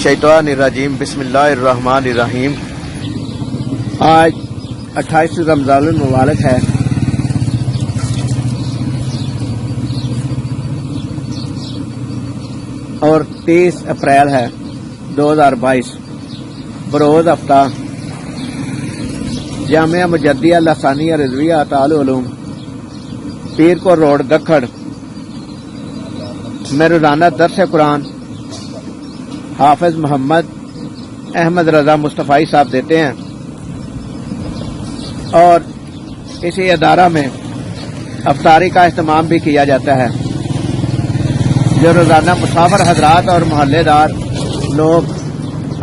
मिनश्शैतानिर्रजीम बिस्मिल्लाहिर्रहमानिर्रहीम। आज 28 रमज़ानुल मुबारक है। और 30 अप्रैल है 2022 बरोज़ हफ्ता जामिया मुजद्दिया लसानिया रिज़विया तालिब उलूम पीरकोट रोड गखड़ में रोज़ाना दर्स कुरान हाफिज मोहम्मद अहमद रजा मुस्तफ़ाई साहब देते हैं और इसी अदारा में अफ्तारी का इस्तेमाल भी किया जाता है। जो रोज़ाना मुसाफिर हजरात और मोहल्लेदार लोग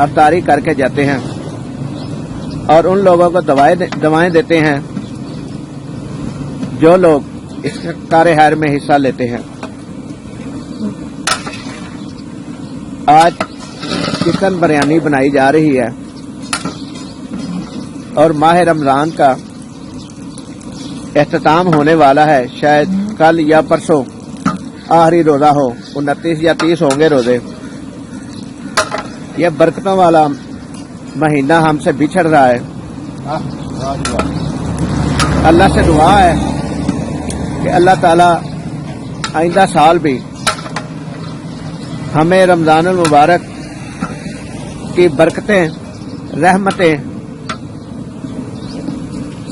अफ्तारी करके जाते हैं और उन लोगों को दवाएं देते हैं जो लोग इस कार्य खैर में हिस्सा लेते हैं। आज चिकन बिरयानी बनाई जा रही है और माह रमज़ान का एहतताम होने वाला है। शायद कल या परसों आखिरी रोज़ा हो, 29 या 30 होंगे रोज़े। यह बरकतों वाला महीना हमसे बिछड़ रहा है। अल्लाह से दुआ है कि अल्लाह ताला आइंदा साल भी हमें रमज़ानुल मुबारक की बरकतें रहमतें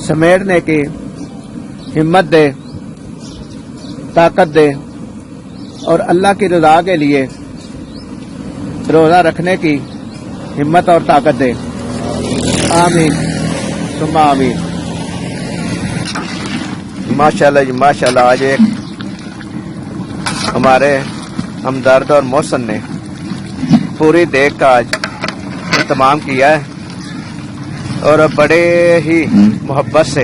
समेटने की हिम्मत दे, ताकत दे और अल्लाह की रज़ा के लिए रोज़ा रखने की हिम्मत और ताकत दे। आमीन सुम्मा आमीन। माशाल्लाह जी माशाल्लाह। आज एक हमारे हमदर्द और मोहसन ने पूरी देख का आज एहतमाम किया है और बड़े ही मोहब्बत से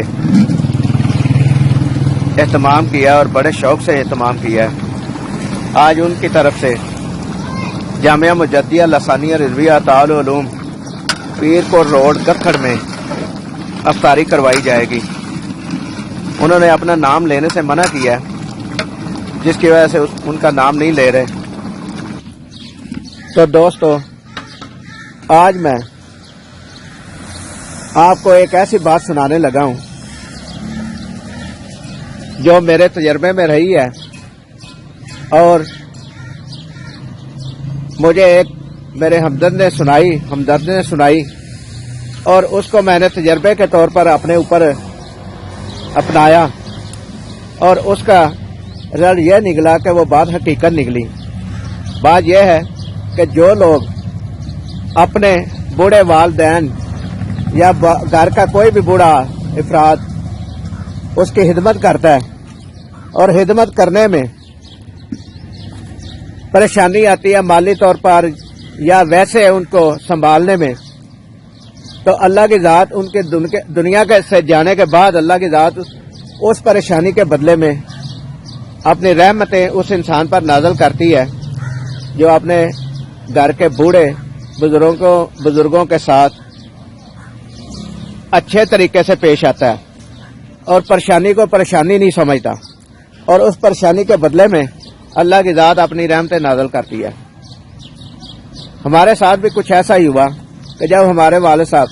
एहतमाम किया और बड़े शौक से एहतमाम किया है। आज उनकी तरफ से जामिया मुजद्दिया लसानिया रिज़विया तालिब उलूम पीरकोट रोड गखड़ में अफ्तारी करवाई जाएगी। उन्होंने अपना नाम लेने से मना किया है, जिसकी वजह से उनका नाम नहीं ले रहे। तो दोस्तों, आज मैं आपको एक ऐसी बात सुनाने लगा हूं जो मेरे तजर्बे में रही है और मुझे एक मेरे हमदर्द ने सुनाई और उसको मैंने तजर्बे के तौर पर अपने ऊपर अपनाया और उसका रिजल्ट यह निकला कि वो बात हकीकत निकली। बात यह है कि जो लोग अपने बूढ़े वालिदैन या घर का कोई भी बूढ़ा अफराद उसकी खिदमत करता है और खिदमत करने में परेशानी आती है माली तौर पर या वैसे उनको संभालने में, तो अल्लाह की ज़ात उनके दुनिया के से जाने के बाद अल्लाह की ज़ात उस परेशानी के बदले में अपनी रहमतें उस इंसान पर नाज़िल करती है जो अपने घर के बूढ़े बुजुर्गों के साथ अच्छे तरीके से पेश आता है और परेशानी को परेशानी नहीं समझता और उस परेशानी के बदले में अल्लाह की ज़ात अपनी रहमतें नाज़िल करती है। हमारे साथ भी कुछ ऐसा ही हुआ कि जब हमारे वालिद साहब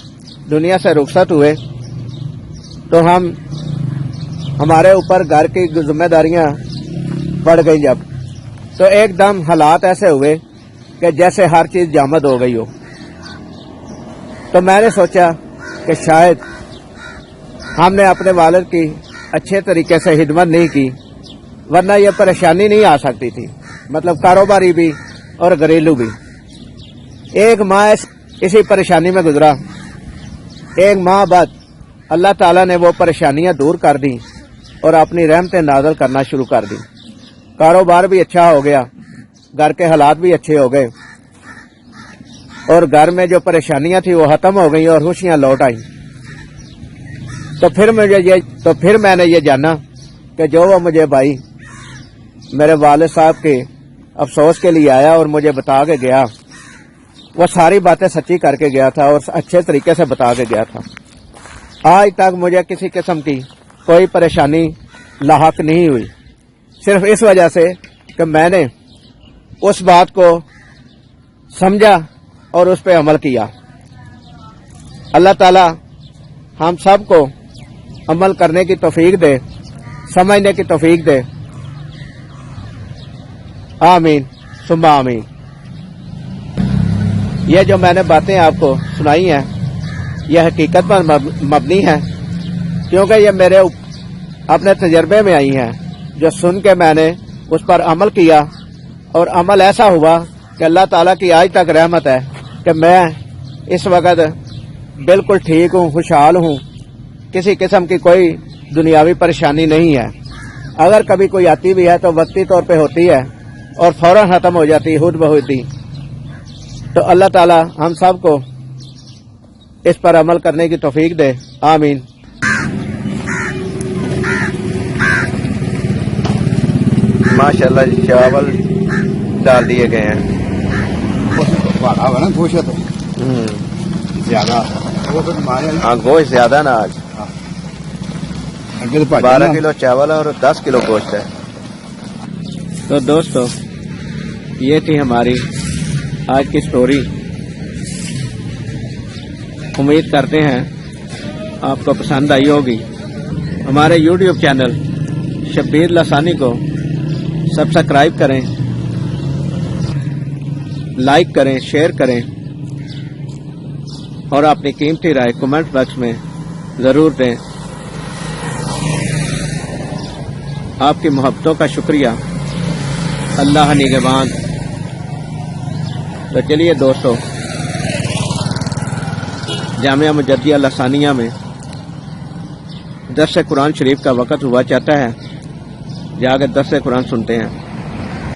दुनिया से रुखसत हुए तो हमारे ऊपर घर की जिम्मेदारियां बढ़ गई। जब तो एकदम हालात ऐसे हुए कि जैसे हर चीज जामद हो गई हो। तो मैंने सोचा कि शायद हमने अपने वालिद की अच्छे तरीके से खिदमत नहीं की, वरना यह परेशानी नहीं आ सकती थी, मतलब कारोबारी भी और घरेलू भी। एक माह इसी परेशानी में गुजरा। एक माह बाद अल्लाह ताला ने वो परेशानियां दूर कर दी और अपनी रहमतें नाज़िल करना शुरू कर दी। कारोबार भी अच्छा हो गया, घर के हालात भी अच्छे हो गए और घर में जो परेशानियां थी वो खत्म हो गई और खुशियां लौट आई। तो फिर मैंने ये जाना कि जो वो मुझे भाई मेरे वालिद साहब के अफसोस के लिए आया और मुझे बता के गया, वो सारी बातें सच्ची करके गया था और अच्छे तरीके से बता के गया था। आज तक मुझे किसी किस्म की कोई परेशानी लाहक नहीं हुई, सिर्फ इस वजह से कि मैंने उस बात को समझा اور اس پہ عمل کیا۔ اللہ تعالی ہم سب کو عمل کرنے کی توفیق دے، سمجھنے کی توفیق دے، آمین ثم آمین۔ یہ جو میں نے باتیں آپ کو سنائی ہیں یہ حقیقت پر مبنی ہے، کیونکہ یہ میرے اپنے تجربے میں آئی ہیں، جو سن کے میں نے اس پر عمل کیا، اور عمل ایسا ہوا کہ اللہ تعالیٰ کی آج تک رحمت ہے کہ میں اس وقت بالکل ٹھیک ہوں، خوشحال ہوں، کسی قسم کی کوئی دنیاوی پریشانی نہیں ہے۔ اگر کبھی کوئی آتی بھی ہے تو وقتی طور پہ ہوتی ہے اور فوراً ختم ہو جاتی ہے، خود بخود ہی۔ تو اللہ تعالیٰ ہم سب کو اس پر عمل کرنے کی توفیق دے، آمین۔ ماشاءاللہ چاول ڈال دیے گئے ہیں، ہاں گوشت زیادہ نا آج 12 کلو چاول اور 10 کلو گوشت ہے۔ تو دوستو یہ تھی ہماری آج کی سٹوری۔ امید کرتے ہیں آپ کو پسند آئی ہوگی۔ ہمارے یوٹیوب چینل شبیر لسانی کو سبسکرائب کریں، لائک کریں، شیئر کریں، اور اپنی قیمتی رائے کمنٹ باکس میں ضرور دیں۔ آپ کی محبتوں کا شکریہ، اللہ نگہبان۔ تو چلیے دوستو، جامعہ مجدیہ لسانیہ میں درس قرآن شریف کا وقت ہوا چاہتا ہے، جا کے درس قرآن سنتے ہیں۔